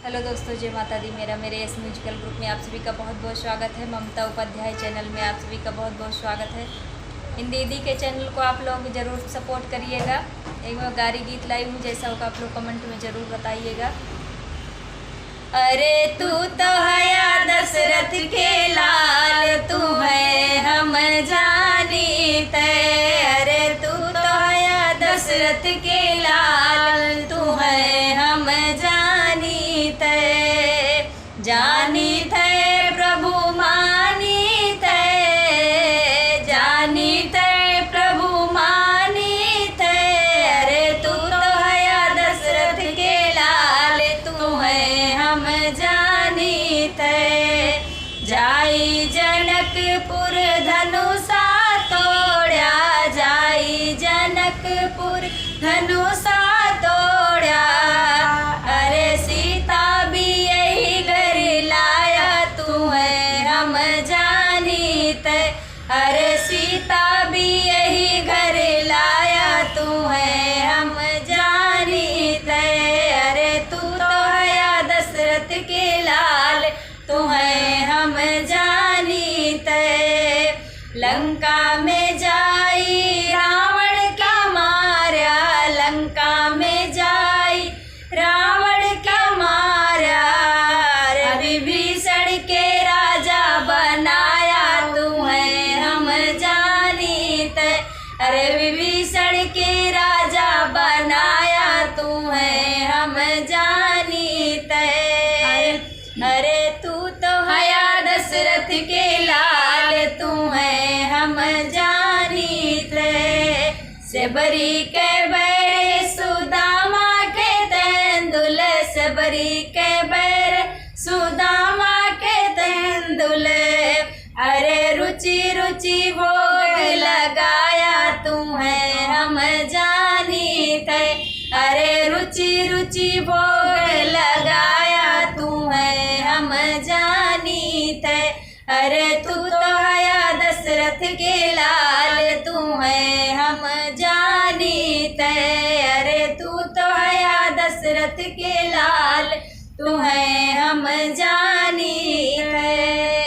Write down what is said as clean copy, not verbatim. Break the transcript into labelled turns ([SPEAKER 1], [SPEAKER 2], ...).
[SPEAKER 1] Hello दोस्तों, जय माता दी। मेरे एस म्यूजिकल ग्रुप में आप सभी का बहुत बहुत स्वागत है। ममता उपाध्याय चैनल में आप सभी का बहुत बहुत स्वागत है। इन दीदी के चैनल को आप लोग ज़रूर सपोर्ट करिएगा। एक मैं गारी गीत लाई हूँ, जैसा होगा आप लोग कमेंट में ज़रूर बताइएगा। अरे तू तो हया दशरथ के लाल, तू है हम जानी तय। अरे तू तो हया दशरथ के लाल, तू है हम जानी तय। जानी तय प्रभु मानी तय, जानी तय प्रभु मानी तय। अरे तू तो हया दशरथ के लाल, तू है हम जानी तय। जाई जनकपुर धनुषा तोड़ा, जाई जनकपुर धनुषा तोड़ा। अरे सीता भी यही घर लाया, तू है हम जानी तय। अरे सीता भी यही घर लाया, तू है हम जानी तय। अरे तू तो हया दशरथ के लाल, तू है हम जानी तय। लंका में जाई रावण का मारा, लंका में जाई रावण का मारा। विभीषण के राजा बनाया, तू है हम जानी तय। अरे विभीषण के राजा बनाया, तू है हम जानी तय। अरे तू तो हया दशरथ के लाल, तू है हम जानी तय। सबरी के बैर सुदामा के तेंदुल, सबरी के बैर सुदामा के तेंदुल। अरे रुचि रुचि भोग लगाया, तू है हम जानी तय। अरे रुचि रुचि भोग लगाया, तू है हम जानी तय। अरे तू तो हया दशरथ के लाल, तू है हम जानी तय। अरे तू तो हया दशरथ के लाल, तू है हम जानी तय।